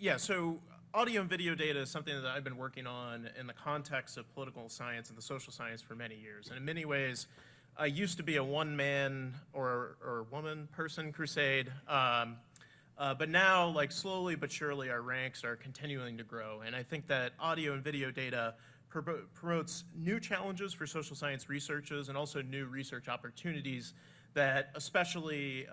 Yeah, so audio and video data is something that I've been working on in the context of political science and the social science for many years. And in many ways, I used to be a one-man or woman-person crusade. But now, like slowly but surely, our ranks are continuing to grow. And I think that audio and video data promotes new challenges for social science researchers and also new research opportunities that especially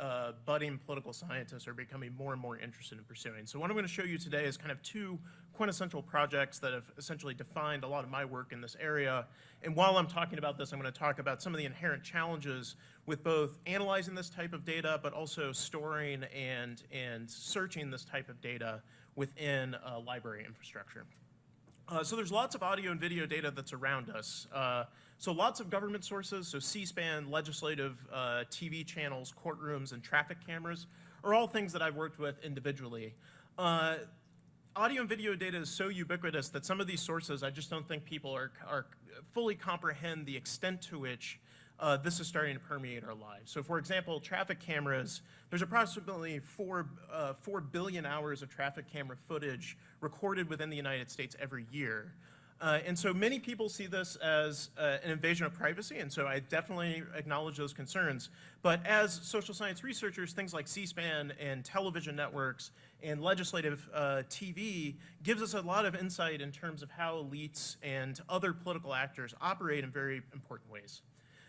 budding political scientists are becoming more and more interested in pursuing. So what I'm going to show you today is kind of two quintessential projects that have essentially defined a lot of my work in this area. And while I'm talking about this, I'm going to talk about some of the inherent challenges with both analyzing this type of data, but also storing and searching this type of data within library infrastructure. So there's lots of audio and video data that's around us. So lots of government sources, so C-SPAN, legislative TV channels, courtrooms, and traffic cameras are all things that I've worked with individually. Audio and video data is so ubiquitous that some of these sources, I just don't think people are fully comprehend the extent to which this is starting to permeate our lives. So for example, traffic cameras, there's approximately 4 billion hours of traffic camera footage recorded within the United States every year. And so many people see this as an invasion of privacy, and so I definitely acknowledge those concerns. But as social science researchers, things like C-SPAN and television networks and legislative TV gives us a lot of insight in terms of how elites and other political actors operate in very important ways.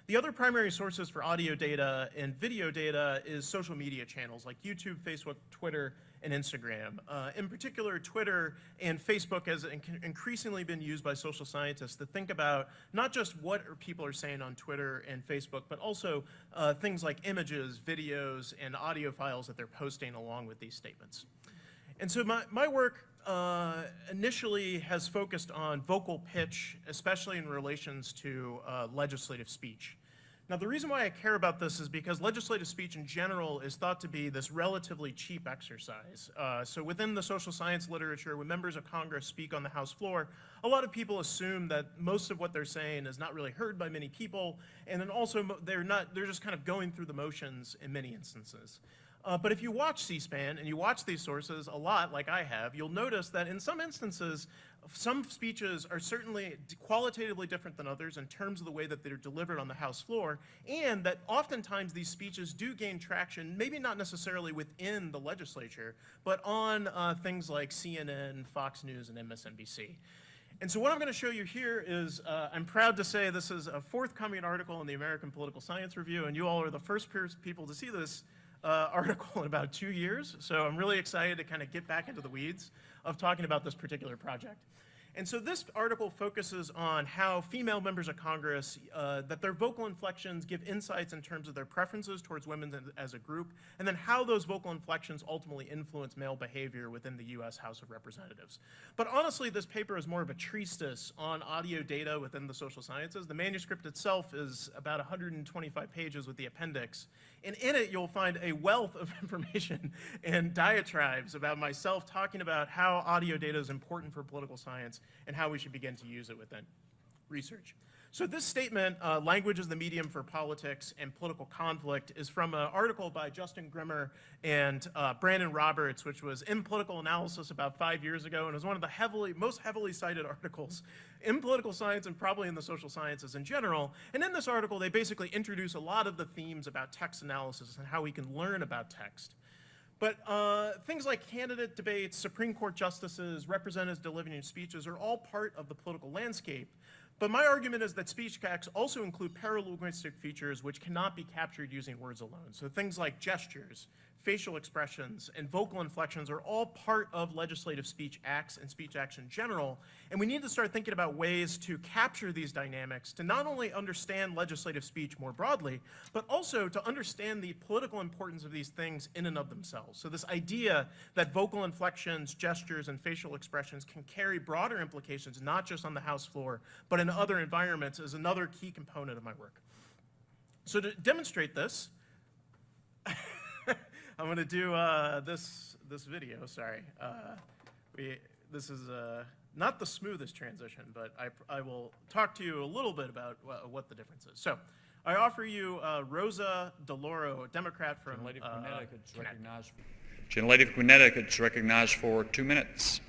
The other primary sources for audio data and video data is social media channels like YouTube, Facebook, Twitter, and Instagram. In particular, Twitter and Facebook has increasingly been used by social scientists to think about not just what people are saying on Twitter and Facebook, but also things like images, videos, and audio files that they're posting along with these statements. And so my work initially has focused on vocal pitch, especially in relations to legislative speech. Now, the reason why I care about this is because legislative speech in general is thought to be this relatively cheap exercise. So within the social science literature, when members of Congress speak on the House floor, a lot of people assume that most of what they're saying is not really heard by many people, and then also they're just kind of going through the motions in many instances. But if you watch C-SPAN and you watch these sources a lot, like I have, you'll notice that in some instances, some speeches are certainly qualitatively different than others in terms of the way that they're delivered on the House floor, and that oftentimes these speeches do gain traction, maybe not necessarily within the legislature, but on things like CNN, Fox News, and MSNBC. And so what I'm going to show you here is, I'm proud to say this is a forthcoming article in the American Political Science Review, and you all are the first people to see this article in about 2 years. So I'm really excited to kind of get back into the weeds of talking about this particular project. And so this article focuses on how female members of Congress, that their vocal inflections give insights in terms of their preferences towards women as a group, and then how those vocal inflections ultimately influence male behavior within the US House of Representatives. But honestly, this paper is more of a treatise on audio data within the social sciences. The manuscript itself is about 125 pages with the appendix. And in it, you'll find a wealth of information and diatribes about myself talking about how audio data is important for political science and how we should begin to use it within research. So this statement, language is the medium for politics and political conflict, is from an article by Justin Grimmer and Brandon Roberts, which was in Political Analysis about 5 years ago, and it was one of the most heavily cited articles in political science and probably in the social sciences in general. And in this article, they basically introduce a lot of the themes about text analysis and how we can learn about text. But things like candidate debates, Supreme Court justices, representatives delivering speeches are all part of the political landscape. But my argument is that speech gags also include paralinguistic features which cannot be captured using words alone. So things like gestures, facial expressions, and vocal inflections are all part of legislative speech acts and speech acts in general. And we need to start thinking about ways to capture these dynamics to not only understand legislative speech more broadly, but also to understand the political importance of these things in and of themselves. So this idea that vocal inflections, gestures, and facial expressions can carry broader implications, not just on the House floor, but in other environments, is another key component of my work. So to demonstrate this, I'm going to do this video. Sorry, this is not the smoothest transition, but I will talk to you a little bit about what the difference is. So, I offer you Rosa DeLauro, a Democrat from Connecticut. Gentlelady from Connecticut is recognized for 2 minutes.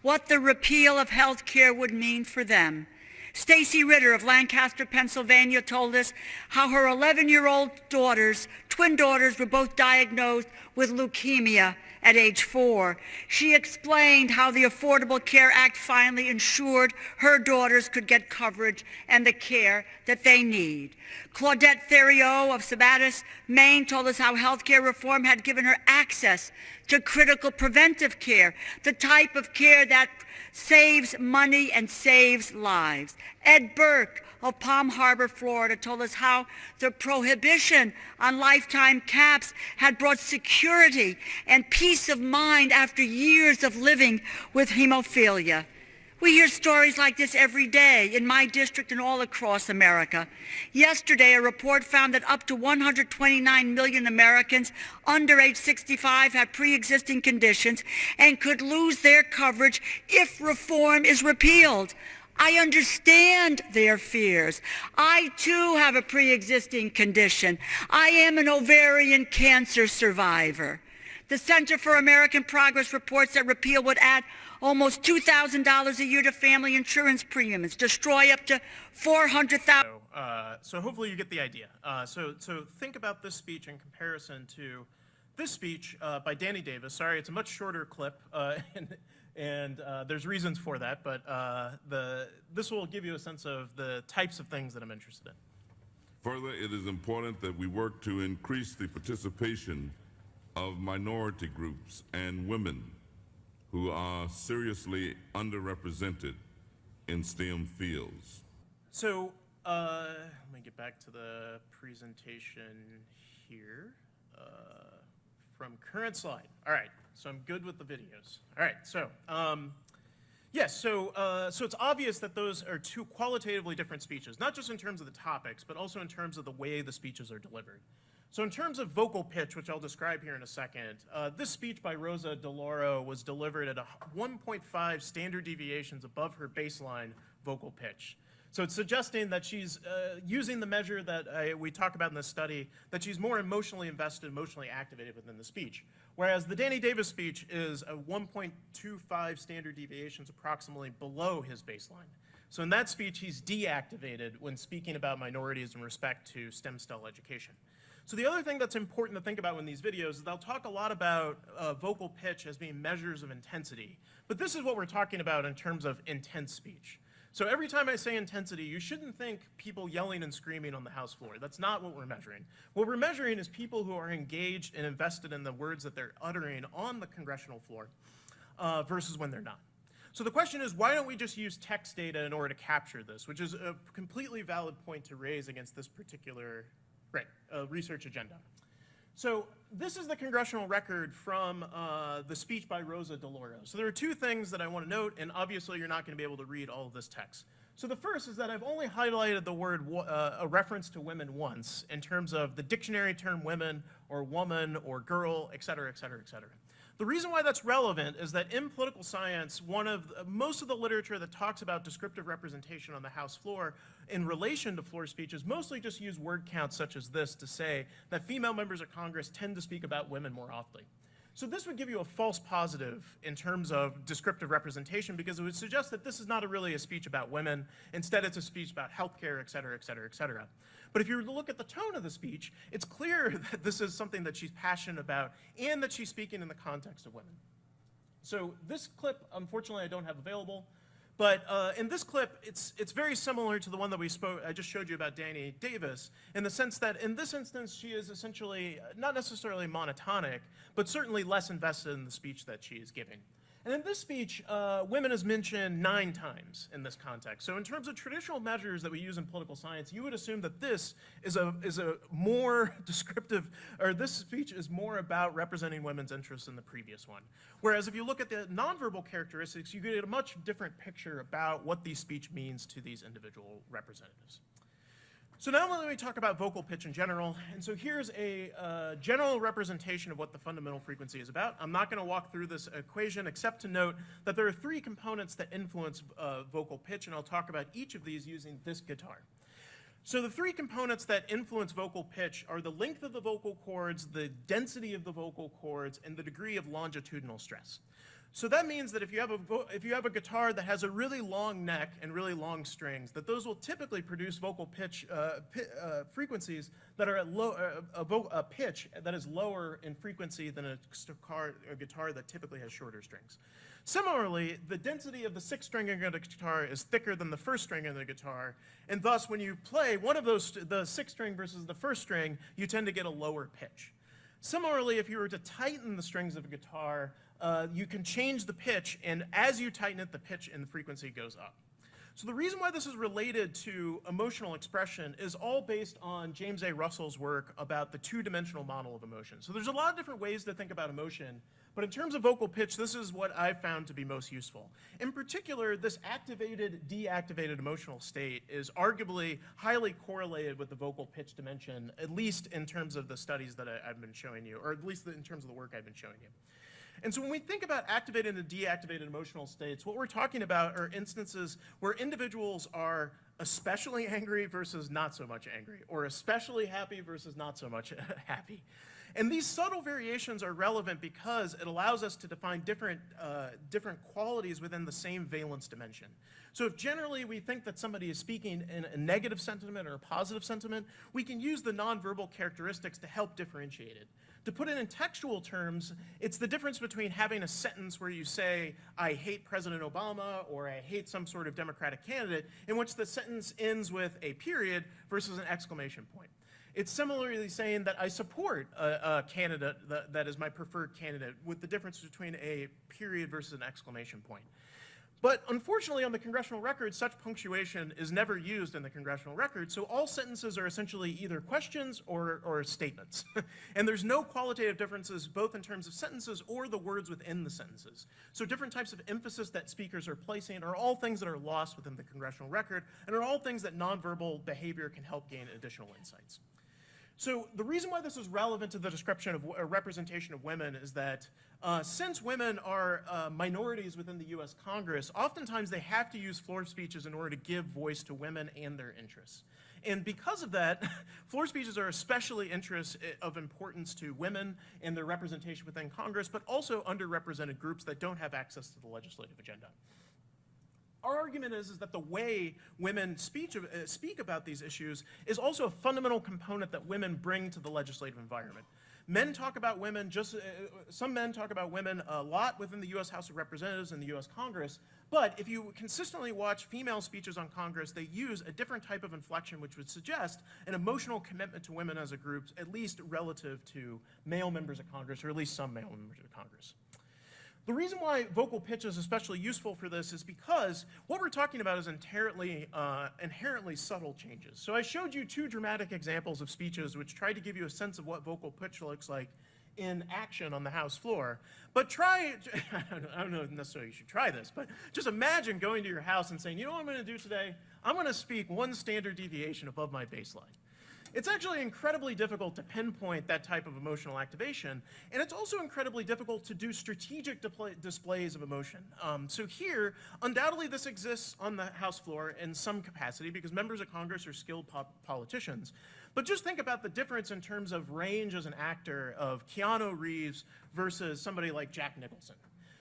What the repeal of health care would mean for them. Stacy Ritter of Lancaster, Pennsylvania told us how her 11-year-old daughters, twin daughters, were both diagnosed with leukemia at age 4. She explained how the Affordable Care Act finally ensured her daughters could get coverage and the care that they need. Claudette Theriot of Sabattis, Maine told us how health care reform had given her access to critical preventive care, the type of care that saves money and saves lives. Ed Burke of Palm Harbor, Florida, told us how the prohibition on lifetime caps had brought security and peace of mind after years of living with hemophilia. We hear stories like this every day in my district and all across America. Yesterday, a report found that up to 129 million Americans under age 65 have pre-existing conditions and could lose their coverage if reform is repealed. I understand their fears. I too have a pre-existing condition. I am an ovarian cancer survivor. The Center for American Progress reports that repeal would add almost $2,000 a year to family insurance premiums, destroy up to $400,000. So hopefully you get the idea. So think about this speech in comparison to this speech by Danny Davis. Sorry, it's a much shorter clip, and there's reasons for that, but this will give you a sense of the types of things that I'm interested in. Further, it is important that we work to increase the participation of minority groups and women who are seriously underrepresented in STEM fields. So let me get back to the presentation here from current slide. All right, so I'm good with the videos. All right, so yes, so it's obvious that those are two qualitatively different speeches, not just in terms of the topics, but also in terms of the way the speeches are delivered. So in terms of vocal pitch, which I'll describe here in a second, this speech by Rosa DeLauro was delivered at 1.5 standard deviations above her baseline vocal pitch. So it's suggesting that she's using the measure that we talk about in this study, that she's more emotionally invested, emotionally activated within the speech. Whereas the Danny Davis speech is a 1.25 standard deviations approximately below his baseline. So in that speech, he's deactivated when speaking about minorities in respect to stem cell education. So the other thing that's important to think about in these videos is they'll talk a lot about vocal pitch as being measures of intensity. But this is what we're talking about in terms of intense speech. So every time I say intensity, you shouldn't think people yelling and screaming on the House floor. That's not what we're measuring. What we're measuring is people who are engaged and invested in the words that they're uttering on the congressional floor versus when they're not. So the question is, why don't we just use text data in order to capture this, which is a completely valid point to raise against this particular research agenda. So this is the Congressional Record from the speech by Rosa DeLauro. So there are two things that I want to note, and obviously you're not going to be able to read all of this text. So the first is that I've only highlighted the word, a reference to women once, in terms of the dictionary term women, or woman, or girl, et cetera, et cetera, et cetera. The reason why that's relevant is that in political science, most of the literature that talks about descriptive representation on the House floor in relation to floor speeches mostly just use word counts such as this to say that female members of Congress tend to speak about women more often. So this would give you a false positive in terms of descriptive representation because it would suggest that this is not really a speech about women. Instead, it's a speech about healthcare, et cetera, et cetera, et cetera. But if you look at the tone of the speech, it's clear that this is something that she's passionate about and that she's speaking in the context of women. So this clip, unfortunately, I don't have available. But in this clip, it's very similar to the one that I just showed you about Danny Davis, in the sense that in this instance, she is essentially not necessarily monotonic, but certainly less invested in the speech that she is giving. And in this speech, women is mentioned 9 times in this context. So in terms of traditional measures that we use in political science, you would assume that this is a more descriptive, or this speech is more about representing women's interests than the previous one. Whereas if you look at the nonverbal characteristics, you get a much different picture about what the speech means to these individual representatives. So now let me talk about vocal pitch in general. And so here's a general representation of what the fundamental frequency is about. I'm not going to walk through this equation except to note that there are 3 components that influence vocal pitch, and I'll talk about each of these using this guitar. So the three components that influence vocal pitch are the length of the vocal cords, the density of the vocal cords, and the degree of longitudinal stress. So that means that if you have a guitar that has a really long neck and really long strings, that those will typically produce vocal pitch frequencies that are at a pitch that is lower in frequency than a guitar that typically has shorter strings. Similarly, the density of the sixth string in a guitar is thicker than the first string in the guitar, and thus when you play one of those, the sixth string versus the first string, you tend to get a lower pitch. Similarly, if you were to tighten the strings of a guitar, you can change the pitch, and as you tighten it, the pitch and the frequency goes up. So the reason why this is related to emotional expression is all based on James A. Russell's work about the two-dimensional model of emotion. So there's a lot of different ways to think about emotion, but in terms of vocal pitch, this is what I've found to be most useful. In particular, this activated, deactivated emotional state is arguably highly correlated with the vocal pitch dimension, at least in terms of the studies that I've been showing you, or at least in terms of the work I've been showing you. And so when we think about activated and deactivated emotional states, what we're talking about are instances where individuals are especially angry versus not so much angry, or especially happy versus not so much happy. And these subtle variations are relevant because it allows us to define different qualities within the same valence dimension. So if generally we think that somebody is speaking in a negative sentiment or a positive sentiment, we can use the nonverbal characteristics to help differentiate it. To put it in textual terms, it's the difference between having a sentence where you say, I hate President Obama, or I hate some sort of Democratic candidate, in which the sentence ends with a period versus an exclamation point. It's similarly saying that I support a candidate that is my preferred candidate, with the difference between a period versus an exclamation point. But unfortunately, on the Congressional Record, such punctuation is never used in the Congressional Record, so all sentences are essentially either questions or statements. And there's no qualitative differences, both in terms of sentences or the words within the sentences. So different types of emphasis that speakers are placing are all things that are lost within the Congressional Record, and are all things that nonverbal behavior can help gain additional insights. So the reason why this is relevant to the description of representation of women is that since women are minorities within the US Congress, oftentimes they have to use floor speeches in order to give voice to women and their interests. And because of that, floor speeches are especially of importance to women and their representation within Congress, but also underrepresented groups that don't have access to the legislative agenda. Our argument is that the way women speak about these issues is also a fundamental component that women bring to the legislative environment. Men talk about women, some men talk about women a lot within the US House of Representatives and the US Congress, but if you consistently watch female speeches on Congress, they use a different type of inflection which would suggest an emotional commitment to women as a group, at least relative to male members of Congress, or at least some male members of Congress. The reason why vocal pitch is especially useful for this is because what we're talking about is inherently subtle changes. So I showed you two dramatic examples of speeches which tried to give you a sense of what vocal pitch looks like in action on the House floor. But I don't know necessarily you should try this, but just imagine going to your house and saying, you know what I'm going to do today? I'm going to speak one standard deviation above my baseline. It's actually incredibly difficult to pinpoint that type of emotional activation, and it's also incredibly difficult to do strategic displays of emotion. So here, undoubtedly this exists on the House floor in some capacity because members of Congress are skilled politicians. But just think about the difference in terms of range as an actor of Keanu Reeves versus somebody like Jack Nicholson.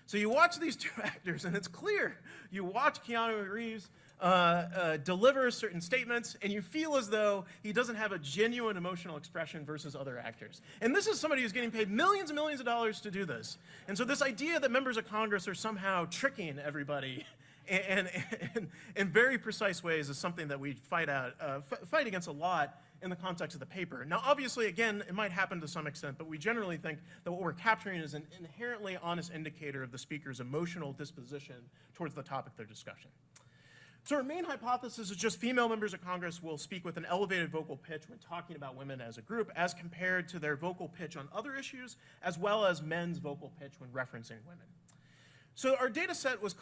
So you watch these two actors, and it's clear. You watch Keanu Reeves deliver certain statements, and you feel as though he doesn't have a genuine emotional expression versus other actors. And this is somebody who's getting paid millions and millions of dollars to do this. And so this idea that members of Congress are somehow tricking everybody in very precise ways is something that we fight against a lot in the context of the paper. Now, obviously, again, it might happen to some extent, but we generally think that what we're capturing is an inherently honest indicator of the speaker's emotional disposition towards the topic they're discussing. So our main hypothesis is just female members of Congress will speak with an elevated vocal pitch when talking about women as a group as compared to their vocal pitch on other issues, as well as men's vocal pitch when referencing women. So our data set was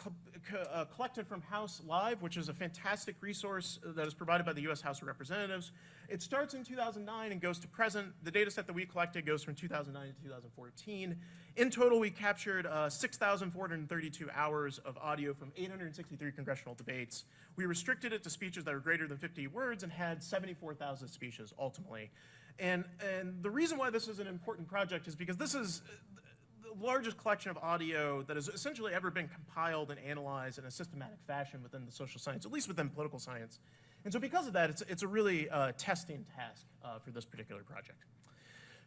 collected from House Live, which is a fantastic resource that is provided by the U.S. House of Representatives. It starts in 2009 and goes to present. The data set that we collected goes from 2009 to 2014. In total, we captured 6,432 hours of audio from 863 congressional debates. We restricted it to speeches that were greater than 50 words and had 74,000 speeches ultimately. And the reason why this is an important project is because this is the largest collection of audio that has essentially ever been compiled and analyzed in a systematic fashion within the social science, at least within political science. And so because of that, it's a really testing task for this particular project.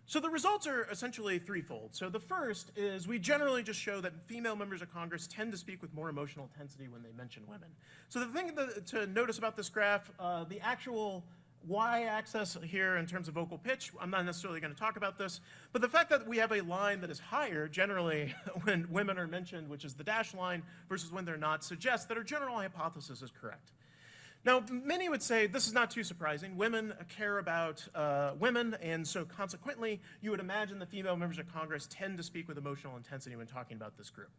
So the results are essentially threefold. So the first is we generally just show that female members of Congress tend to speak with more emotional intensity when they mention women. So the thing to notice about this graph, the actual y-axis here in terms of vocal pitch, I'm not necessarily going to talk about this, but the fact that we have a line that is higher generally when women are mentioned, which is the dashed line, versus when they're not, suggests that our general hypothesis is correct. Now, many would say this is not too surprising. Women care about women, and so consequently, you would imagine the female members of Congress tend to speak with emotional intensity when talking about this group.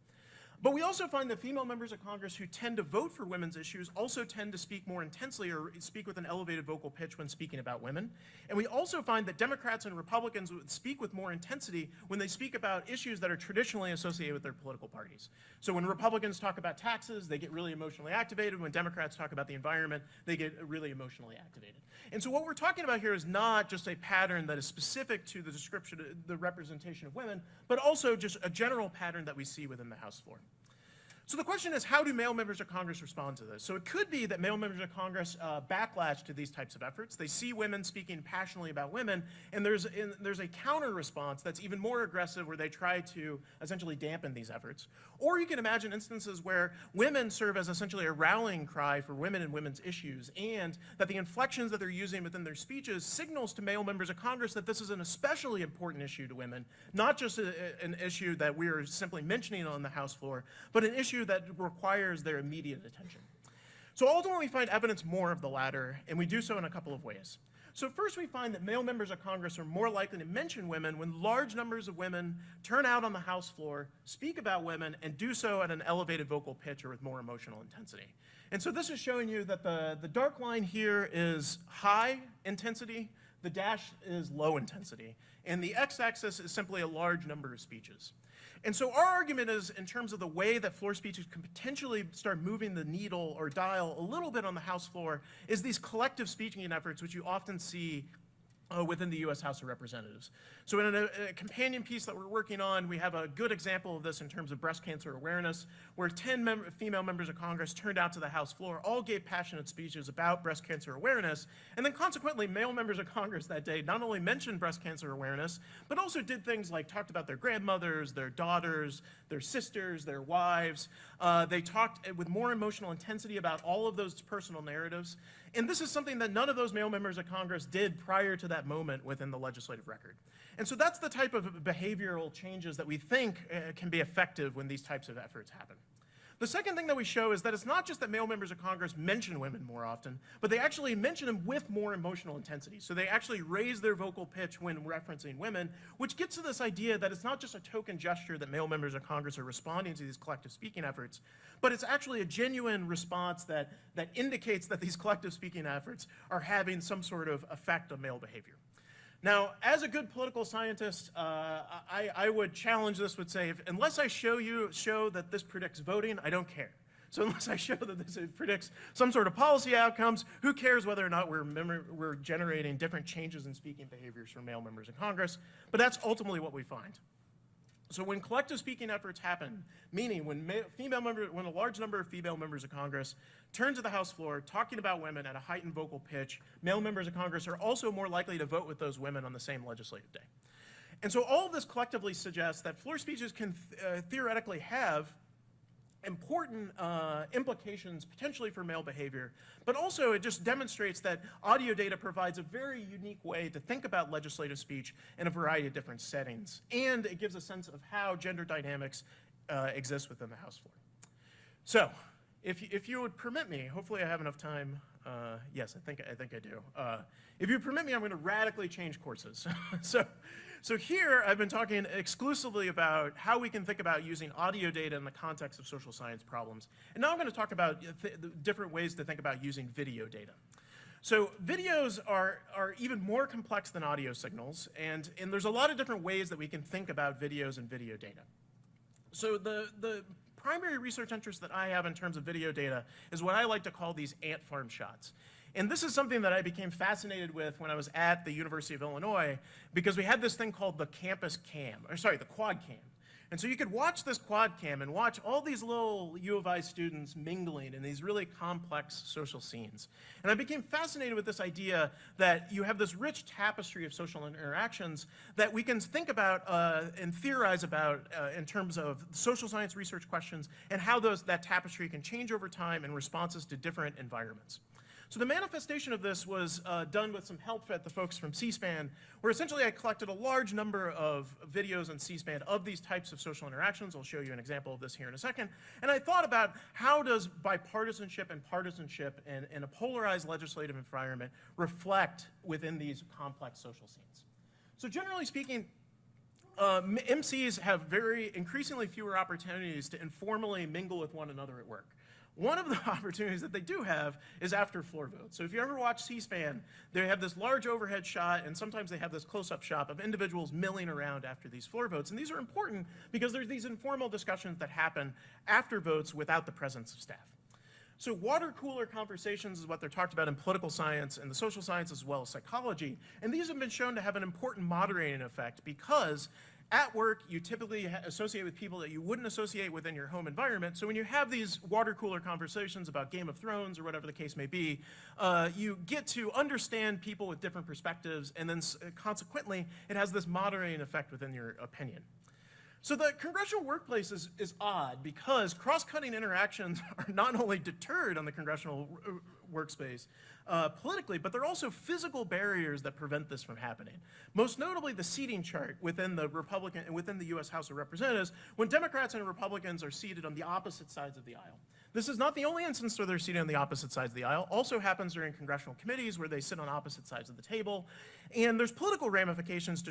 But we also find that female members of Congress who tend to vote for women's issues also tend to speak more intensely or speak with an elevated vocal pitch when speaking about women. And we also find that Democrats and Republicans would speak with more intensity when they speak about issues that are traditionally associated with their political parties. So when Republicans talk about taxes, they get really emotionally activated. When Democrats talk about the environment, they get really emotionally activated. And so what we're talking about here is not just a pattern that is specific to the description, the representation of women, but also just a general pattern that we see within the House floor. So the question is, how do male members of Congress respond to this? So it could be that male members of Congress backlash to these types of efforts. They see women speaking passionately about women, and there's a counter response that's even more aggressive where they try to essentially dampen these efforts. Or you can imagine instances where women serve as essentially a rallying cry for women and women's issues, and that the inflections that they're using within their speeches signals to male members of Congress that this is an especially important issue to women, not just an issue that we are simply mentioning on the House floor, but an issue that requires their immediate attention. So ultimately we find evidence more of the latter, and we do so in a couple of ways. So first we find that male members of Congress are more likely to mention women when large numbers of women turn out on the House floor, speak about women, and do so at an elevated vocal pitch or with more emotional intensity. And so this is showing you that the dark line here is high intensity, the dash is low intensity, and the x-axis is simply a large number of speeches. And so our argument is, in terms of the way that floor speeches can potentially start moving the needle or dial a little bit on the House floor, is these collective speaking efforts, which you often see within the U.S. House of Representatives. So in a companion piece that we're working on, we have a good example of this in terms of breast cancer awareness, where 10 female members of Congress turned out to the House floor, all gave passionate speeches about breast cancer awareness, and then consequently, male members of Congress that day not only mentioned breast cancer awareness, but also did things like talked about their grandmothers, their daughters, their sisters, their wives. They talked with more emotional intensity about all of those personal narratives. And this is something that none of those male members of Congress did prior to that moment within the legislative record. And so that's the type of behavioral changes that we think can be effective when these types of efforts happen. The second thing that we show is that it's not just that male members of Congress mention women more often, but they actually mention them with more emotional intensity. So they actually raise their vocal pitch when referencing women, which gets to this idea that it's not just a token gesture that male members of Congress are responding to these collective speaking efforts, but it's actually a genuine response that indicates that these collective speaking efforts are having some sort of effect on male behavior. Now, as a good political scientist, I would challenge this, would say, unless I show that this predicts voting, I don't care. So unless I show that this predicts some sort of policy outcomes, who cares whether or not we're generating different changes in speaking behaviors for male members of Congress? But that's ultimately what we find. So when collective speaking efforts happen, meaning when a large number of female members of Congress turn to the House floor talking about women at a heightened vocal pitch, male members of Congress are also more likely to vote with those women on the same legislative day. And so all of this collectively suggests that floor speeches can theoretically have important implications potentially for male behavior, but also it just demonstrates that audio data provides a very unique way to think about legislative speech in a variety of different settings, and it gives a sense of how gender dynamics exist within the House floor. So if you would permit me, hopefully I have enough time. Yes, I think I do. If you permit me, I'm going to radically change courses. So here I've been talking exclusively about how we can think about using audio data in the context of social science problems. And now I'm going to talk about the different ways to think about using video data. So videos are even more complex than audio signals, and there's a lot of different ways that we can think about videos and video data. So the primary research interest that I have in terms of video data is what I like to call these ant farm shots. And this is something that I became fascinated with when I was at the University of Illinois, because we had this thing called the campus cam, or sorry, the quad cam. And so you could watch this quad cam and watch all these little U of I students mingling in these really complex social scenes. And I became fascinated with this idea that you have this rich tapestry of social interactions that we can think about and theorize about in terms of social science research questions and how that tapestry can change over time in responses to different environments. So the manifestation of this was done with some help at the folks from C-SPAN, where essentially I collected a large number of videos on C-SPAN of these types of social interactions. I'll show you an example of this here in a second. And I thought about how does bipartisanship and partisanship in a polarized legislative environment reflect within these complex social scenes. So generally speaking, MCs have increasingly fewer opportunities to informally mingle with one another at work. One of the opportunities that they do have is after floor votes. So if you ever watch C-SPAN, they have this large overhead shot, and sometimes they have this close-up shot of individuals milling around after these floor votes. And these are important because there's these informal discussions that happen after votes without the presence of staff. So Watercooler Conversations is what they're talked about in political science and the social science as well as psychology. And these have been shown to have an important moderating effect because at work, you typically associate with people that you wouldn't associate within your home environment. So when you have these water cooler conversations about Game of Thrones or whatever the case may be, you get to understand people with different perspectives, and then consequently, it has this moderating effect within your opinion. So the Congressional Workplaces is odd because cross-cutting interactions are not only deterred on the Congressional workspace politically, but there are also physical barriers that prevent this from happening. Most notably, the seating chart within the U.S. House of Representatives, when Democrats and Republicans are seated on the opposite sides of the aisle. This is not the only instance where they're seated on the opposite sides of the aisle. Also happens during congressional committees where they sit on opposite sides of the table. And there's political ramifications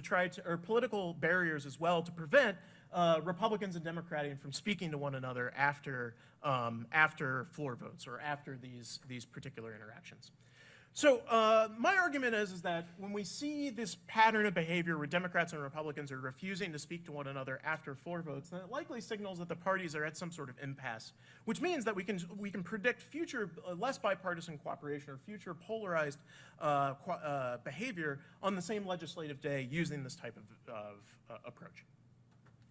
or political barriers as well to prevent Republicans and Democrats from speaking to one another after floor votes or after these particular interactions. So my argument is that when we see this pattern of behavior where Democrats and Republicans are refusing to speak to one another after floor votes, then it likely signals that the parties are at some sort of impasse, which means that we can predict future less bipartisan cooperation or future polarized behavior on the same legislative day using this type of approach.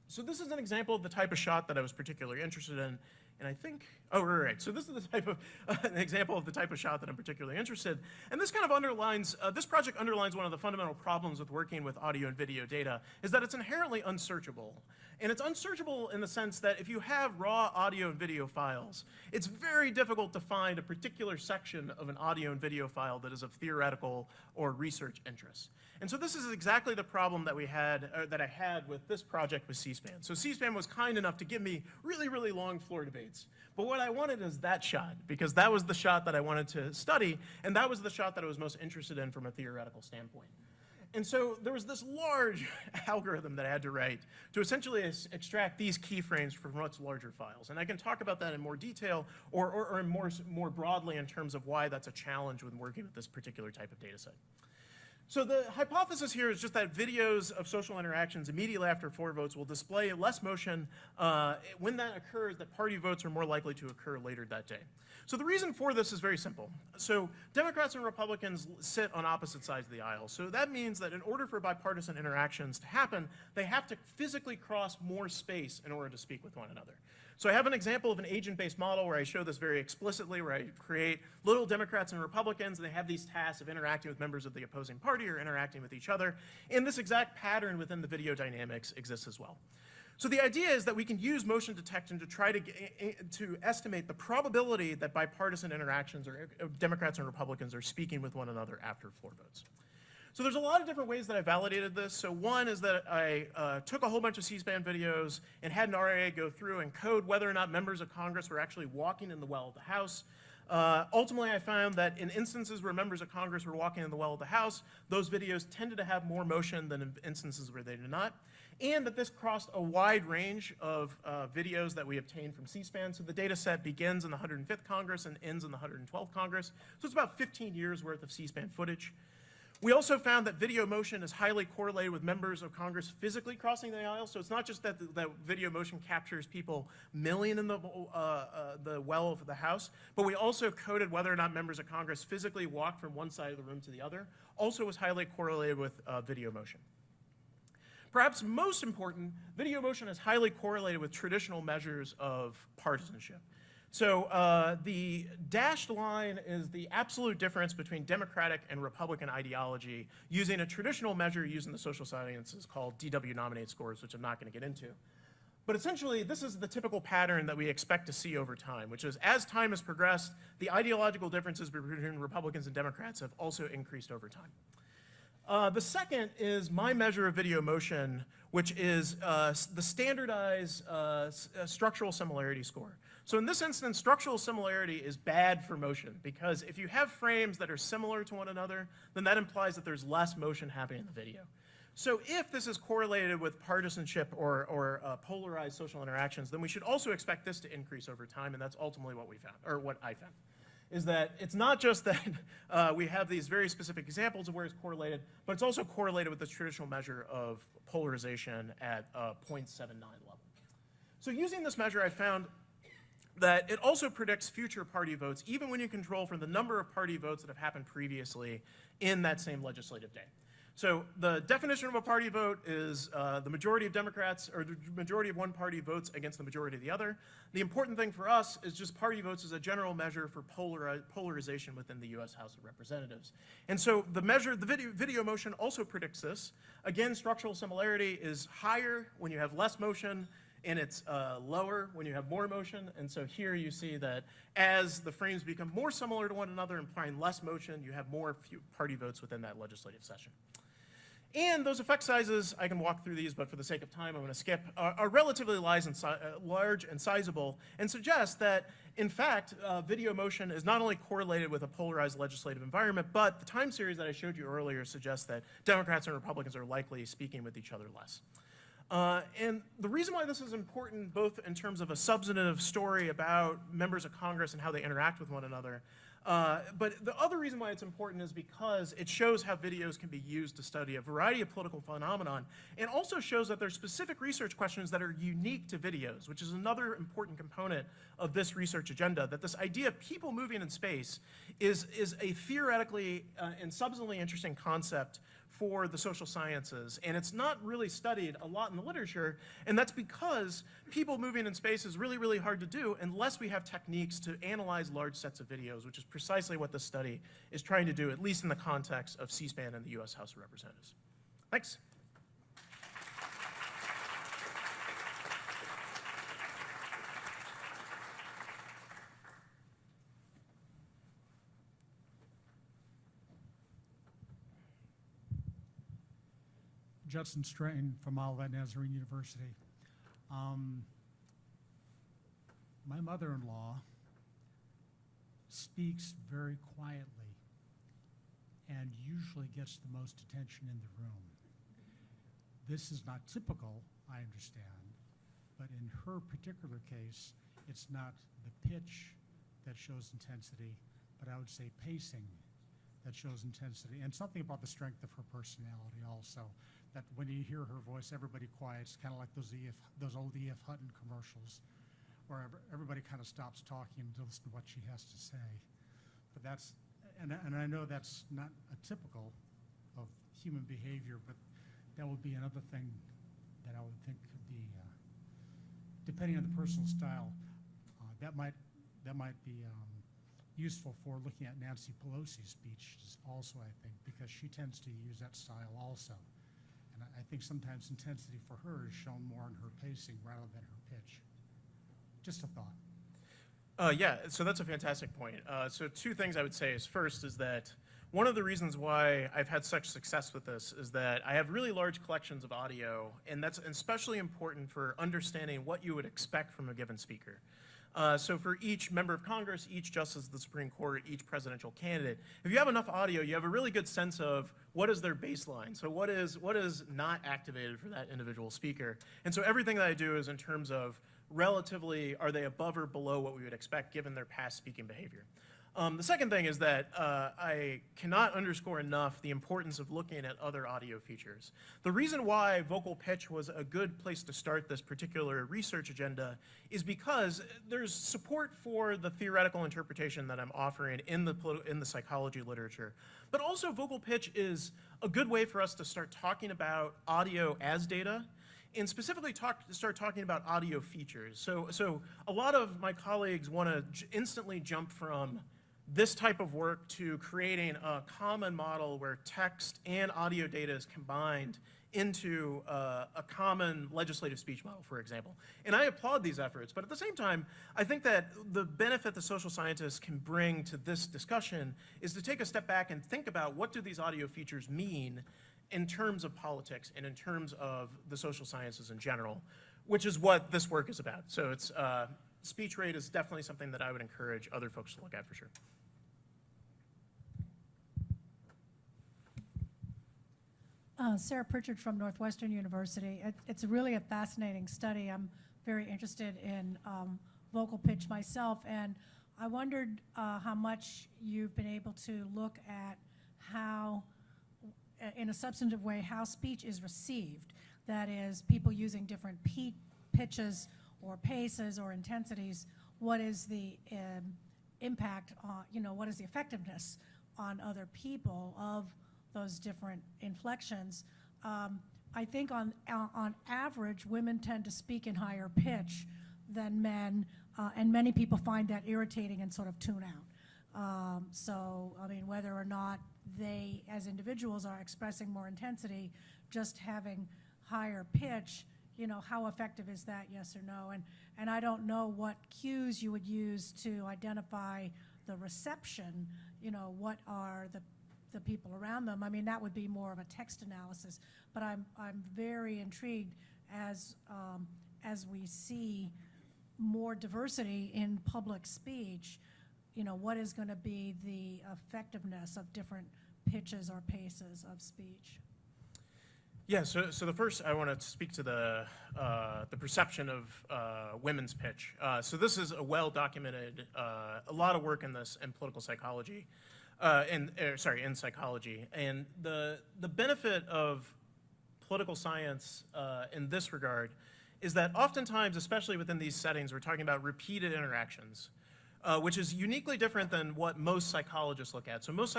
So this is an example of the type of shot that I was particularly interested in. And I think, oh, right. So this is the type of, an example of the type of shot that I'm particularly interested in. And this kind of underlines, this project underlines one of the fundamental problems with working with audio and video data, is that it's inherently unsearchable. And it's unsearchable in the sense that if you have raw audio and video files, it's very difficult to find a particular section of an audio and video file that is of theoretical or research interest. And so this is exactly the problem that that I had with this project with C-SPAN. So C-SPAN was kind enough to give me really, really long floor debates. But what I wanted is that shot, because that was the shot that I wanted to study, and that was the shot that I was most interested in from a theoretical standpoint. And so there was this large algorithm that I had to write to essentially extract these keyframes from much larger files. And I can talk about that in more detail or more broadly in terms of why that's a challenge when working with this particular type of data set. So the hypothesis here is just that videos of social interactions immediately after floor votes will display less motion. When that occurs, that party votes are more likely to occur later that day. So the reason for this is very simple. So Democrats and Republicans sit on opposite sides of the aisle. So that means that in order for bipartisan interactions to happen, they have to physically cross more space in order to speak with one another. So I have an example of an agent-based model where I show this very explicitly, where I create little Democrats and Republicans, and they have these tasks of interacting with members of the opposing party or interacting with each other. And this exact pattern within the video dynamics exists as well. So the idea is that we can use motion detection to try to estimate the probability that bipartisan interactions or Democrats and Republicans are speaking with one another after floor votes. So there's a lot of different ways that I validated this. So one is that I took a whole bunch of C-SPAN videos and had an RIA go through and code whether or not members of Congress were actually walking in the well of the House. Ultimately, I found that in instances where members of Congress were walking in the well of the House, those videos tended to have more motion than in instances where they did not, and that this crossed a wide range of videos that we obtained from C-SPAN. So the data set begins in the 105th Congress and ends in the 112th Congress. So it's about 15 years worth of C-SPAN footage. We also found that video motion is highly correlated with members of Congress physically crossing the aisle. So it's not just that that video motion captures people milling in the well of the House, but we also coded whether or not members of Congress physically walked from one side of the room to the other. Also was highly correlated with video motion. Perhaps most important, video motion is highly correlated with traditional measures of partisanship. So the dashed line is the absolute difference between Democratic and Republican ideology using a traditional measure used in the social sciences called DW nominate scores, which I'm not going to get into. But essentially, this is the typical pattern that we expect to see over time, which is as time has progressed, the ideological differences between Republicans and Democrats have also increased over time. The second is my measure of video motion, which is the standardized structural similarity score. So in this instance, structural similarity is bad for motion because if you have frames that are similar to one another, then that implies that there's less motion happening in the video. So if this is correlated with partisanship or polarized social interactions, then we should also expect this to increase over time, and that's ultimately what we found, or what I found. Is that it's not just that we have these very specific examples of where it's correlated, but it's also correlated with the traditional measure of polarization at 0.79 level. So using this measure, I found that it also predicts future party votes, even when you control for the number of party votes that have happened previously in that same legislative day. So the definition of a party vote is the majority of Democrats, or the majority of one party votes against the majority of the other. The important thing for us is just party votes as a general measure for polarization within the US House of Representatives. And so the measure, the video motion also predicts this. Again, structural similarity is higher when you have less motion, and it's lower when you have more motion. And so here you see that as the frames become more similar to one another, implying less motion, you have more party votes within that legislative session. And those effect sizes, I can walk through these, but for the sake of time, I'm going to skip, are relatively large and sizable, and suggest that, in fact, video motion is not only correlated with a polarized legislative environment, but the time series that I showed you earlier suggests that Democrats and Republicans are likely speaking with each other less. And the reason why this is important, both in terms of a substantive story about members of Congress and how they interact with one another, but the other reason why it's important is because it shows how videos can be used to study a variety of political phenomenon, and also shows that there's specific research questions that are unique to videos, which is another important component of this research agenda, that this idea of people moving in space is a theoretically and substantively interesting concept for the social sciences, and it's not really studied a lot in the literature, and that's because people moving in space is really, really hard to do unless we have techniques to analyze large sets of videos, which is precisely what this study is trying to do, at least in the context of C-SPAN and the US House of Representatives. Thanks. Judson Strain from Olivet Nazarene University. My mother-in-law speaks very quietly and usually gets the most attention in the room. This is not typical, I understand, but in her particular case, it's not the pitch that shows intensity, but I would say pacing that shows intensity, and something about the strength of her personality also. That when you hear her voice, everybody quiets, kind of like those old E.F. Hutton commercials, where everybody kind of stops talking to listen to what she has to say. But that's, and I know that's not a typical of human behavior, but that would be another thing that I would think could be, depending on the personal style, that might be useful for looking at Nancy Pelosi's speech also, I think, because she tends to use that style also. And I think sometimes intensity for her is shown more in her pacing rather than her pitch. Just a thought. Yeah, so that's a fantastic point. So two things I would say is first is that one of the reasons why I've had such success with this is that I have really large collections of audio, and that's especially important for understanding what you would expect from a given speaker. So for each member of Congress, each justice of the Supreme Court, each presidential candidate, if you have enough audio, you have a really good sense of what is their baseline. So what is not activated for that individual speaker. And so everything that I do is in terms of relatively, are they above or below what we would expect given their past speaking behavior. The second thing is that I cannot underscore enough the importance of looking at other audio features. The reason why vocal pitch was a good place to start this particular research agenda is because there's support for the theoretical interpretation that I'm offering in the psychology literature. But also vocal pitch is a good way for us to start talking about audio as data, and specifically start talking about audio features. So a lot of my colleagues want to instantly jump from this type of work to creating a common model where text and audio data is combined into a common legislative speech model, for example. And I applaud these efforts, but at the same time, I think that the benefit the social scientists can bring to this discussion is to take a step back and think about what do these audio features mean in terms of politics and in terms of the social sciences in general, which is what this work is about. So it's speech rate is definitely something that I would encourage other folks to look at for sure. Sarah Pritchard from Northwestern University. It's really a fascinating study. I'm very interested in vocal pitch myself, and I wondered how much you've been able to look at how, in a substantive way, how speech is received. That is, people using different pitches or paces or intensities. What is the impact on, what is the effectiveness on other people of those different inflections? I think on average, women tend to speak in higher pitch than men, and many people find that irritating and sort of tune out. So, I mean, whether or not they, as individuals, are expressing more intensity, just having higher pitch, how effective is that, yes or no? And I don't know what cues you would use to identify the reception, what are the people around them. I mean, that would be more of a text analysis, but I'm very intrigued as we see more diversity in public speech, what is going to be the effectiveness of different pitches or paces of speech? Yeah, so the first I want to speak to the perception of women's pitch. So this is a well-documented, a lot of work in this in political psychology, in psychology. And the benefit of political science in this regard is that oftentimes, especially within these settings, we're talking about repeated interactions, which is uniquely different than what most psychologists look at. So most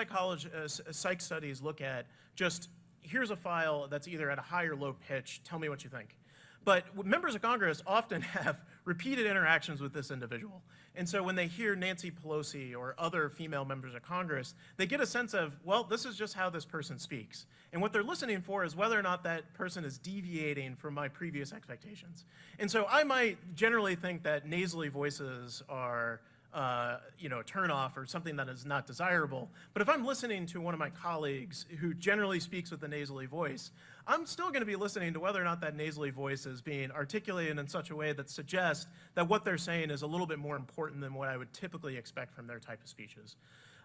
psych studies look at just, here's a file that's either at a high or low pitch, tell me what you think. But members of Congress often have repeated interactions with this individual. And so when they hear Nancy Pelosi or other female members of Congress, they get a sense of, well, this is just how this person speaks. And what they're listening for is whether or not that person is deviating from my previous expectations. And so I might generally think that nasally voices are a turnoff or something that is not desirable. But if I'm listening to one of my colleagues who generally speaks with a nasally voice, I'm still going to be listening to whether or not that nasally voice is being articulated in such a way that suggests that what they're saying is a little bit more important than what I would typically expect from their type of speeches.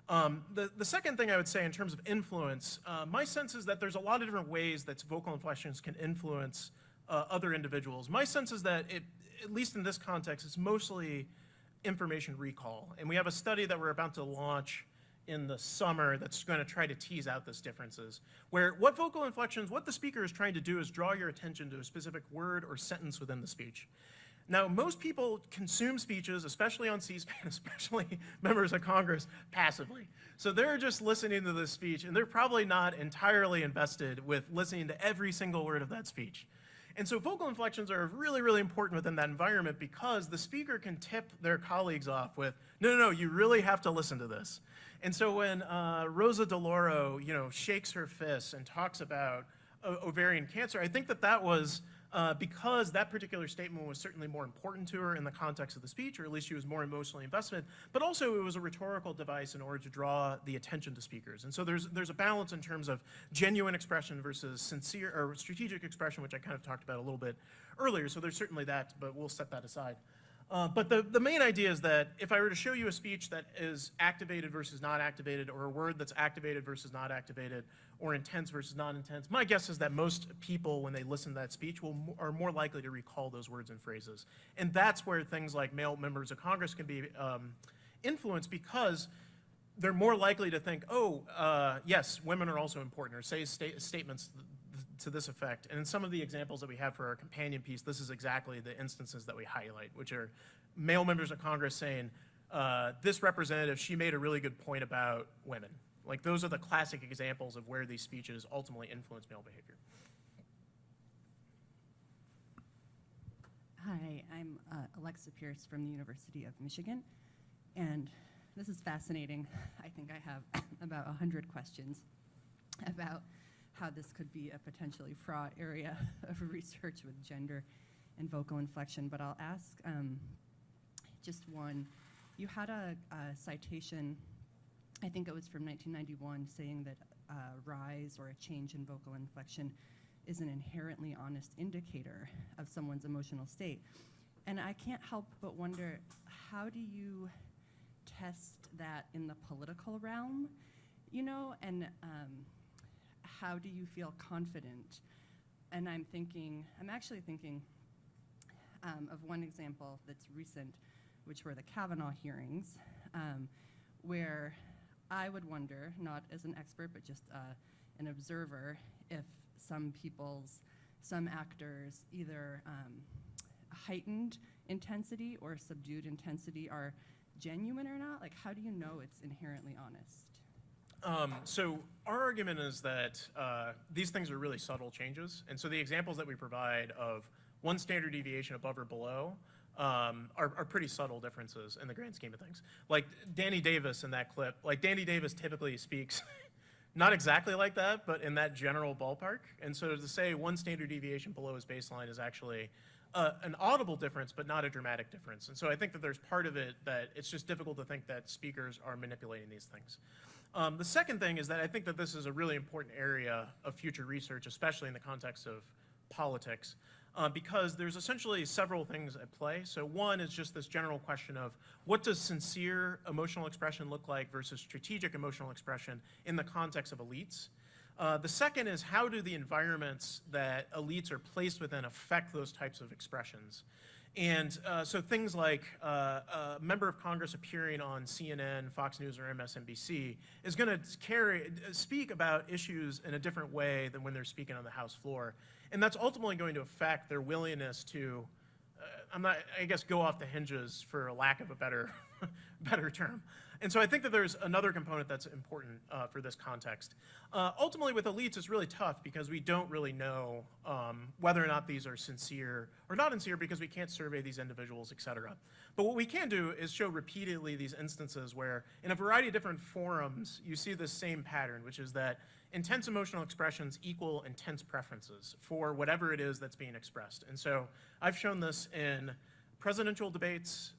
The second thing I would say in terms of influence, my sense is that there's a lot of different ways that vocal inflections can influence other individuals. My sense is that, at least in this context, it's mostly information recall. And we have a study that we're about to launch in the summer that's going to try to tease out those differences, where what vocal inflections, what the speaker is trying to do is draw your attention to a specific word or sentence within the speech. Now, most people consume speeches, especially on C-SPAN, especially members of Congress, passively. So they're just listening to this speech, and they're probably not entirely invested with listening to every single word of that speech. And so vocal inflections are really, really important within that environment because the speaker can tip their colleagues off with, no, you really have to listen to this. And so when Rosa DeLauro, shakes her fists and talks about ovarian cancer, I think that was because that particular statement was certainly more important to her in the context of the speech, or at least she was more emotionally invested, but also it was a rhetorical device in order to draw the attention to speakers. And so there's a balance in terms of genuine expression versus sincere or strategic expression, which I kind of talked about a little bit earlier. So there's certainly that, but we'll set that aside. But the main idea is that if I were to show you a speech that is activated versus not activated, or a word that's activated versus not activated, or intense versus non-intense, my guess is that most people, when they listen to that speech, are more likely to recall those words and phrases. And that's where things like male members of Congress can be influenced, because they're more likely to think, oh, yes, women are also important, or say statements to this effect. And in some of the examples that we have for our companion piece, this is exactly the instances that we highlight, which are male members of Congress saying, this representative, she made a really good point about women. Like, those are the classic examples of where these speeches ultimately influence male behavior. Hi, I'm Alexa Pearce from the University of Michigan, and this is fascinating. I think I have about 100 questions about how this could be a potentially fraught area of research with gender and vocal inflection, but I'll ask just one. You had a citation, I think it was from 1991, saying that rise or a change in vocal inflection is an inherently honest indicator of someone's emotional state. And I can't help but wonder, how do you test that in the political realm, you know, and how do you feel confident? And I'm actually thinking of one example that's recent, which were the Kavanaugh hearings, where I would wonder, not as an expert, but just an observer, if some actors, either heightened intensity or subdued intensity are genuine or not. Like, how do you know it's inherently honest? So our argument is that these things are really subtle changes. And so the examples that we provide of one standard deviation above or below are pretty subtle differences in the grand scheme of things. Like Danny Davis in that clip, like Danny Davis typically speaks not exactly like that, but in that general ballpark. And so to say one standard deviation below his baseline is actually an audible difference, but not a dramatic difference. And so I think that there's part of it that it's just difficult to think that speakers are manipulating these things. The second thing is that I think that this is a really important area of future research, especially in the context of politics, because there's essentially several things at play. So one is just this general question of what does sincere emotional expression look like versus strategic emotional expression in the context of elites? The second is how do the environments that elites are placed within affect those types of expressions? And so things like a member of Congress appearing on CNN, Fox News, or MSNBC is going to speak about issues in a different way than when they're speaking on the House floor. And that's ultimately going to affect their willingness to, I guess, go off the hinges, for a lack of a better term. And so I think that there's another component that's important for this context. Ultimately, with elites, it's really tough because we don't really know whether or not these are sincere or not sincere, because we can't survey these individuals, et cetera. But what we can do is show repeatedly these instances where, in a variety of different forums, you see this same pattern, which is that intense emotional expressions equal intense preferences for whatever it is that's being expressed. And so I've shown this in presidential debates,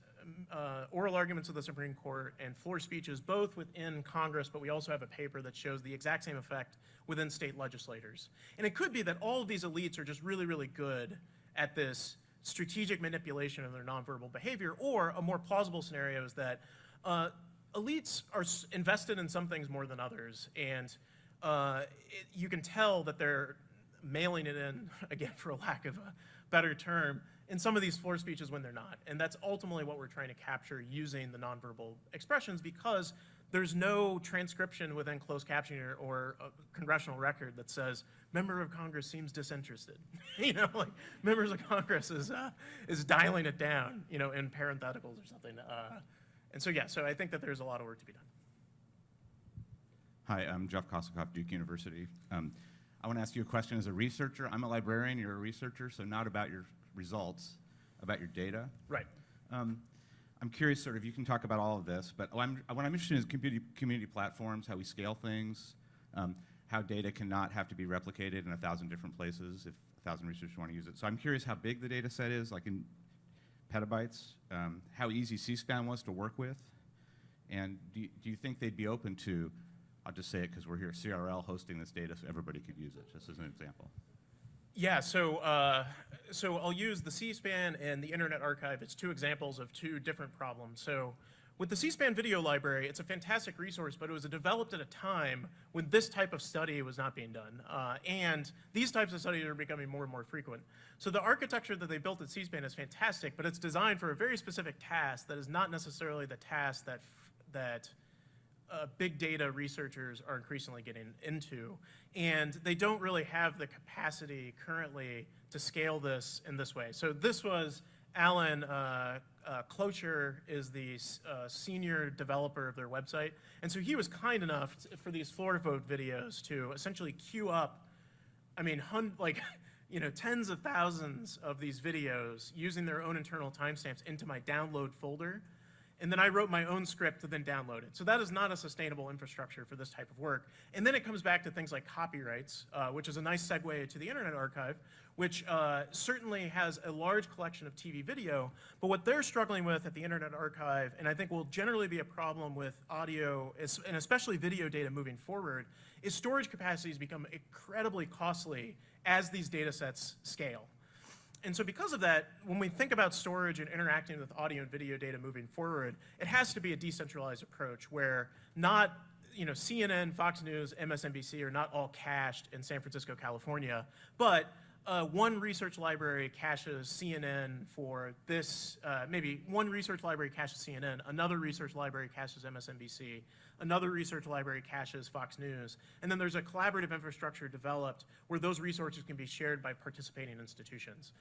oral arguments of the Supreme Court, and floor speeches, both within Congress, but we also have a paper that shows the exact same effect within state legislators. And it could be that all of these elites are just really, really good at this strategic manipulation of their nonverbal behavior, or a more plausible scenario is that elites are invested in some things more than others, and you can tell that they're mailing it in, again, for a lack of a better term, in some of these floor speeches when they're not. And that's ultimately what we're trying to capture using the nonverbal expressions, because there's no transcription within closed captioning or a congressional record that says, member of Congress seems disinterested. You know, like, members of Congress is dialing it down, you know, in parentheticals or something. And so, yeah, so I think that there's a lot of work to be done. Hi, I'm Jeff Koski, Duke University. I want to ask you a question as a researcher. I'm a librarian, you're a researcher, so not about your results, about your data. Right. I'm curious, sort of, you can talk about all of this, but what I'm interested in is community platforms, how we scale things, how data cannot have to be replicated in 1,000 different places. If 1,000 researchers want to use it. So I'm curious how big the data set is, like in petabytes, how easy C-SPAN was to work with, and do you think they'd be open to, I'll just say it because we're here, CRL hosting this data so everybody could use it, just as an example. Yeah, so I'll use the C-SPAN and the Internet Archive as two examples of two different problems. So with the C-SPAN video library, it's a fantastic resource, but it was developed at a time when this type of study was not being done. And these types of studies are becoming more and more frequent. So the architecture that they built at C-SPAN is fantastic, but it's designed for a very specific task that is not necessarily the task that big data researchers are increasingly getting into. And they don't really have the capacity currently to scale this in this way. So this was Alan Clocher is the senior developer of their website. And so he was kind enough for these floor vote videos to essentially queue up, I mean, tens of thousands of these videos using their own internal timestamps into my download folder. And then I wrote my own script to then download it. So that is not a sustainable infrastructure for this type of work. And then it comes back to things like copyrights, which is a nice segue to the Internet Archive, which certainly has a large collection of TV video. But what they're struggling with at the Internet Archive, and I think will generally be a problem with audio, and especially video data moving forward, is storage capacities become incredibly costly as these data sets scale. And so because of that, when we think about storage and interacting with audio and video data moving forward, it has to be a decentralized approach where not, CNN, Fox News, MSNBC are not all cached in San Francisco, California, but one research library caches CNN for this, maybe one research library caches CNN, another research library caches MSNBC, another research library caches Fox News, and then there's a collaborative infrastructure developed where those resources can be shared by participating institutions.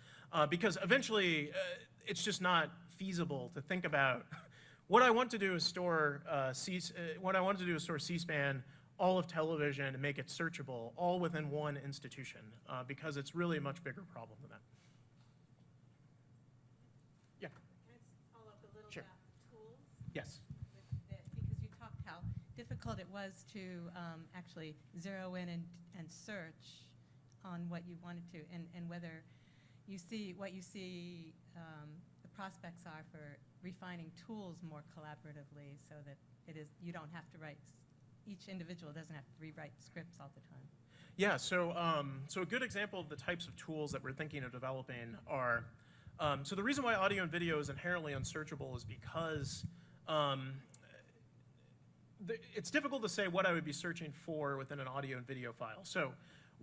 Because eventually, it's just not feasible to think about, what I want to do is store C-SPAN, all of television, and make it searchable, all within one institution, because it's really a much bigger problem than that. Yeah. Can I follow up a little Sure. about tools? Yes. Because you talked how difficult it was to actually zero in and search on what you wanted to, and whether you see the prospects are for refining tools more collaboratively so that you don't have to write, each individual doesn't have to rewrite scripts all the time. Yeah, so a good example of the types of tools that we're thinking of developing are, so the reason why audio and video is inherently unsearchable is because it's difficult to say what I would be searching for within an audio and video file. So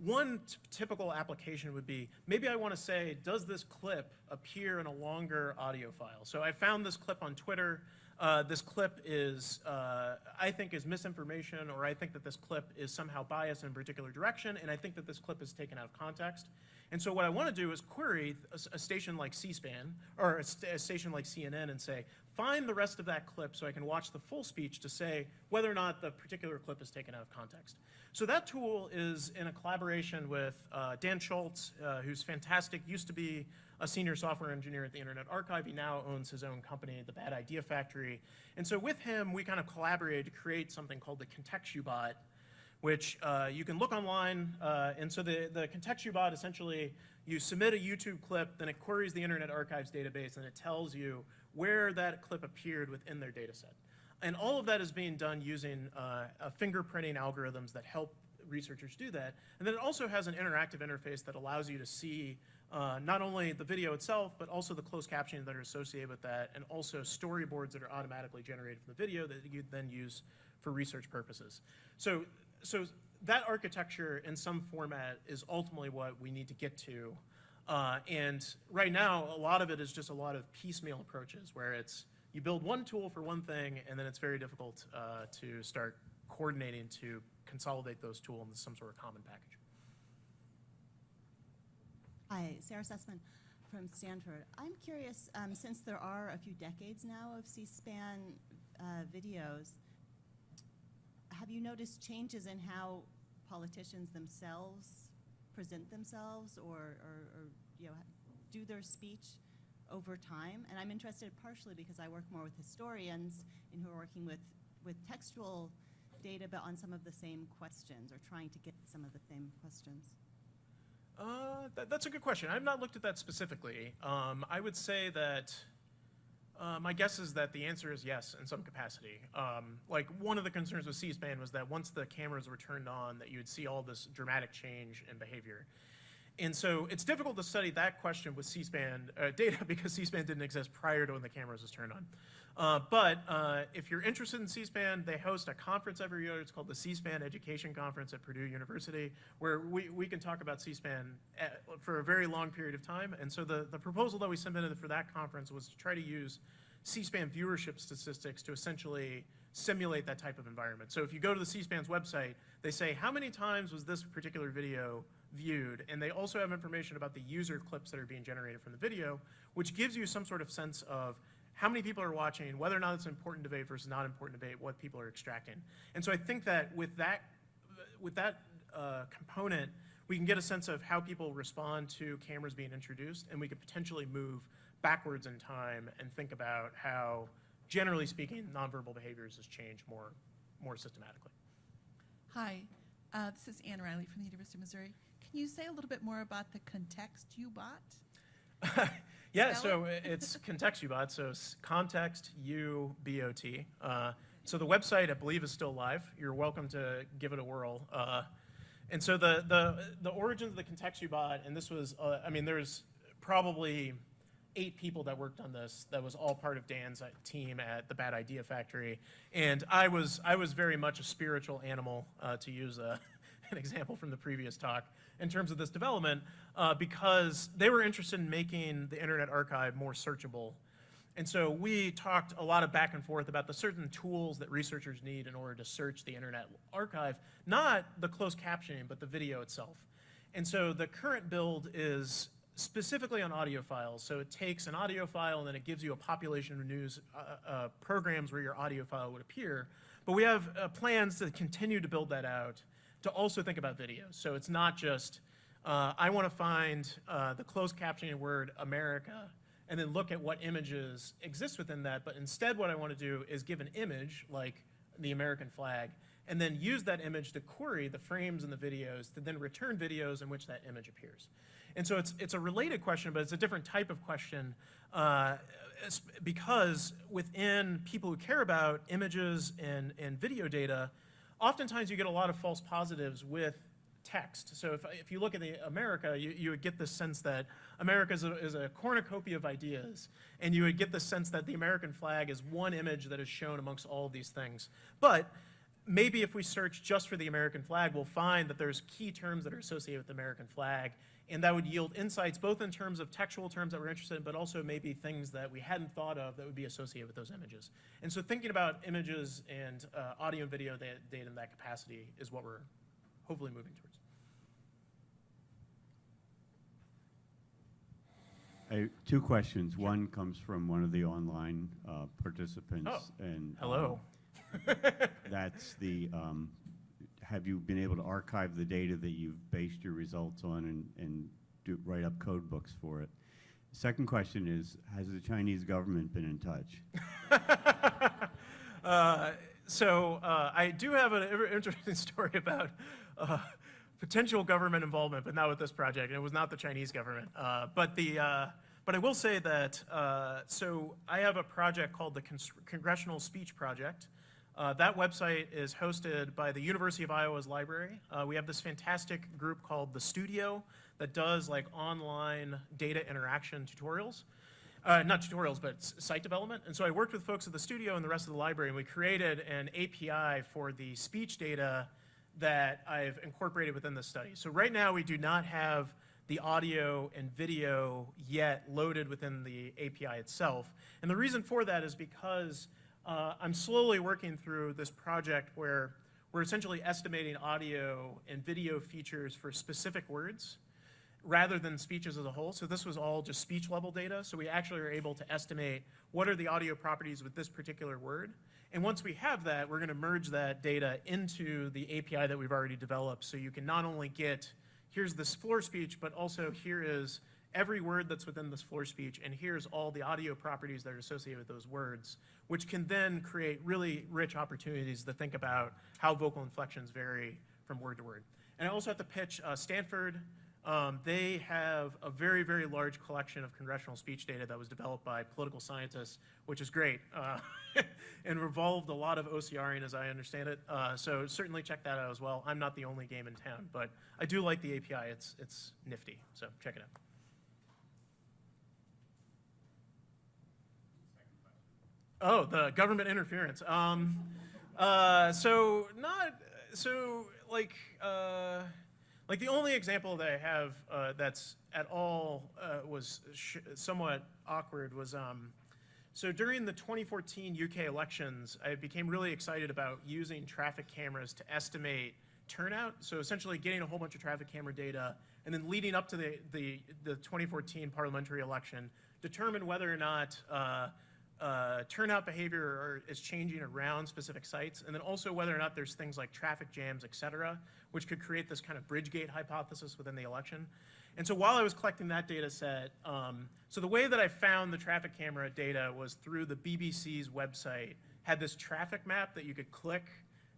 one typical application would be, maybe I want to say, does this clip appear in a longer audio file? So I found this clip on Twitter. This clip is, I think, is misinformation, or I think that this clip is somehow biased in a particular direction, and I think that this clip is taken out of context. And so what I want to do is query a station like C-SPAN, or a station like CNN, and say, find the rest of that clip so I can watch the full speech to say whether or not the particular clip is taken out of context. So that tool is in a collaboration with Dan Schultz, who's fantastic, used to be a senior software engineer at the Internet Archive. He now owns his own company, The Bad Idea Factory. And so with him, we kind of collaborated to create something called the ContextuBot, which you can look online. And so the ContextuBot, essentially, you submit a YouTube clip, then it queries the Internet Archive's database, and it tells you where that clip appeared within their data set. And all of that is being done using fingerprinting algorithms that help researchers do that. And then it also has an interactive interface that allows you to see not only the video itself, but also the closed captioning that are associated with that, and also storyboards that are automatically generated from the video that you then use for research purposes. So that architecture in some format is ultimately what we need to get to. And right now, a lot of it is just a lot of piecemeal approaches, where it's you build one tool for one thing, and then it's very difficult to start coordinating to consolidate those tools into some sort of common package. Hi, Sarah Sussman from Stanford. I'm curious, since there are a few decades now of C-SPAN videos, have you noticed changes in how politicians themselves present themselves or do their speech over time? And I'm interested partially because I work more with historians and who are working with textual data, but on some of the same questions, or trying to get some of the same questions. That's a good question. I've not looked at that specifically. I would say that my guess is that the answer is yes in some capacity. Like one of the concerns with C-SPAN was that once the cameras were turned on, that you would see all this dramatic change in behavior. And so it's difficult to study that question with C-SPAN data because C-SPAN didn't exist prior to when the cameras was turned on. But if you're interested in C-SPAN, they host a conference every year. It's called the C-SPAN Education Conference at Purdue University, where we can talk about C-SPAN for a very long period of time. And so the proposal that we submitted for that conference was to try to use C-SPAN viewership statistics to essentially simulate that type of environment. So if you go to the C-SPAN's website, they say, how many times was this particular video viewed? And they also have information about the user clips that are being generated from the video, which gives you some sort of sense of how many people are watching, whether or not it's an important debate versus not important debate, what people are extracting. And so I think that with that component, we can get a sense of how people respond to cameras being introduced, and we could potentially move backwards in time and think about how, generally speaking, nonverbal behaviors has changed more systematically. Hi, this is Ann Reilly from the University of Missouri. Can you say a little bit more about the context you bought? Yeah, Spell so it? it's ContextUBot, so context U-B-O-T. So the website, I believe, is still live. You're welcome to give it a whirl. And so the origins of the ContextUBot, and this was, I mean, there's probably 8 people that worked on this. That was all part of Dan's team at the Bad Idea Factory. And I was very much a spiritual animal, to use an example from the previous talk, in terms of this development, because they were interested in making the Internet Archive more searchable. And so we talked a lot of back and forth about the certain tools that researchers need in order to search the Internet Archive, not the closed captioning, but the video itself. And so the current build is specifically on audio files. So it takes an audio file and then it gives you a population of news programs where your audio file would appear. But we have plans to continue to build that out, to also think about videos. So it's not just, I want to find the closed captioning word America and then look at what images exist within that, but instead what I want to do is give an image, like the American flag, and then use that image to query the frames in the videos to then return videos in which that image appears. And so it's a related question, but it's a different type of question because within people who care about images and video data, oftentimes you get a lot of false positives with text. So if you look at America, you would get this sense that America is a cornucopia of ideas, and you would get the sense that the American flag is one image that is shown amongst all of these things. But maybe if we search just for the American flag, we'll find that there's key terms that are associated with the American flag, and that would yield insights both in terms of textual terms that we're interested in, but also maybe things that we hadn't thought of that would be associated with those images. And so thinking about images and audio and video data in that capacity is what we're hopefully moving towards. Two questions. One comes from one of the online participants. Oh, and hello. That's the, have you been able to archive the data that you've based your results on and write up code books for it? Second question is, has the Chinese government been in touch? So I do have an interesting story about potential government involvement, but not with this project. And it was not the Chinese government. But I will say that, so I have a project called the Congressional Speech Project. That website is hosted by the University of Iowa's library. We have this fantastic group called The Studio that does like online data interaction tutorials. Not tutorials, but site development. And so I worked with folks at the studio and the rest of the library, and we created an API for the speech data that I've incorporated within the study. So right now we do not have the audio and video yet loaded within the API itself. And the reason for that is because I'm slowly working through this project where we're essentially estimating audio and video features for specific words rather than speeches as a whole. So this was all just speech level data. So we actually are able to estimate what are the audio properties with this particular word. And once we have that, we're going to merge that data into the API that we've already developed. So you can not only get, here's this floor speech, but also here is every word that's within this floor speech, and here's all the audio properties that are associated with those words, which can then create really rich opportunities to think about how vocal inflections vary from word to word. And I also have to pitch Stanford, They have a very, very large collection of congressional speech data that was developed by political scientists, which is great, and revolved a lot of OCRing as I understand it. So certainly check that out as well. I'm not the only game in town, but I do like the API. It's nifty, so check it out. Oh, the government interference. Like the only example that I have that's at all was somewhat awkward was so during the 2014 UK elections, I became really excited about using traffic cameras to estimate turnout. So essentially getting a whole bunch of traffic camera data and then leading up to the 2014 parliamentary election, determine whether or not turnout behavior is changing around specific sites, and then also whether or not there's things like traffic jams, et cetera, which could create this kind of bridge gate hypothesis within the election. And so while I was collecting that data set, so the way that I found the traffic camera data was through the BBC's website, had this traffic map that you could click,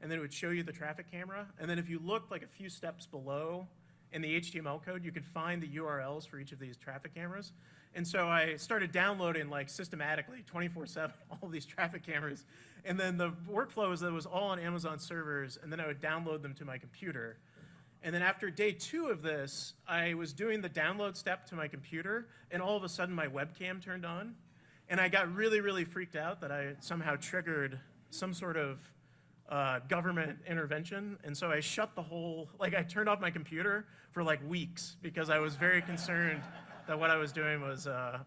and then it would show you the traffic camera. And then if you looked like a few steps below in the HTML code, you could find the URLs for each of these traffic cameras. And so I started downloading like systematically 24/7 all of these traffic cameras. And then the workflow was that it was all on Amazon servers, and then I would download them to my computer. And then after day 2 of this, I was doing the download step to my computer, and all of a sudden my webcam turned on. And I got really, really freaked out that I somehow triggered some sort of government intervention. And so I shut the whole, like I turned off my computer for like weeks because I was very concerned that what I was doing was I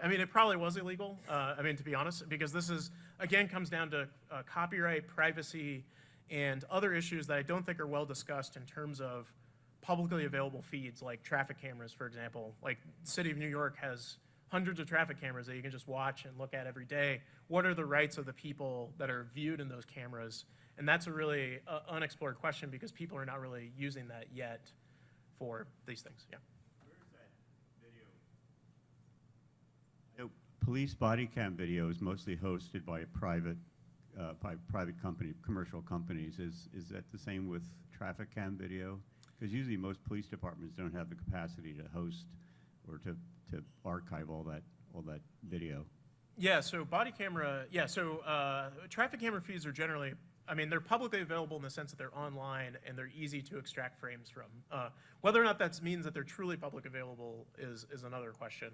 mean, it probably was illegal, I mean, to be honest, because this is, again, comes down to copyright, privacy, and other issues that I don't think are well discussed in terms of publicly available feeds, like traffic cameras, for example. Like, the city of New York has hundreds of traffic cameras that you can just watch and look at every day. What are the rights of the people that are viewed in those cameras? And that's a really unexplored question because people are not really using that yet for these things, yeah. Police body cam video is mostly hosted by a private company, commercial companies. Is that the same with traffic cam video? Because usually most police departments don't have the capacity to host or to archive all that video. Yeah, so body camera, yeah, so traffic camera feeds are generally, I mean, they're publicly available in the sense that they're online and they're easy to extract frames from. Whether or not that means that they're truly public available is another question.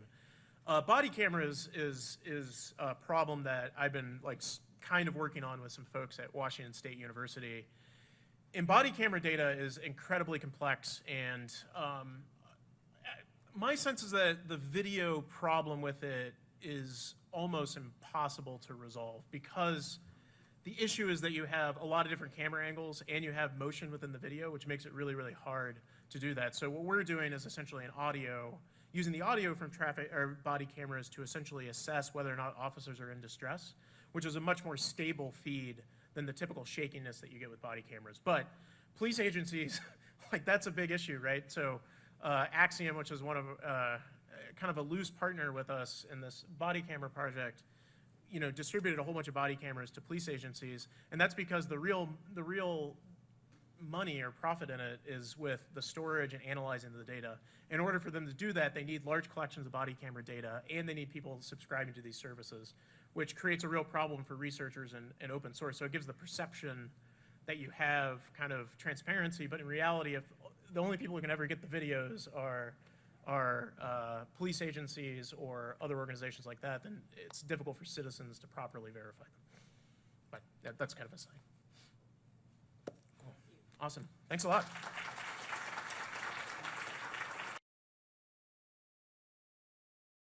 Body cameras is a problem that I've been like kind of working on with some folks at Washington State University. And body camera data is incredibly complex, and my sense is that the video problem with it is almost impossible to resolve because the issue is that you have a lot of different camera angles and you have motion within the video, which makes it really, really hard to do that. So what we're doing is essentially an audio, using the audio from traffic or body cameras to essentially assess whether or not officers are in distress, which is a much more stable feed than the typical shakiness that you get with body cameras. But police agencies, like that's a big issue, right? So Axiom, which is one of kind of a loose partner with us in this body camera project, you know, distributed a whole bunch of body cameras to police agencies, and that's because the real money or profit in it is with the storage and analyzing the data. In order for them to do that, they need large collections of body camera data, and they need people subscribing to these services, which creates a real problem for researchers and open source. So it gives the perception that you have kind of transparency, but in reality, if the only people who can ever get the videos are police agencies or other organizations like that, then it's difficult for citizens to properly verify them. But that's kind of a sign. Cool. Awesome. Thanks a lot.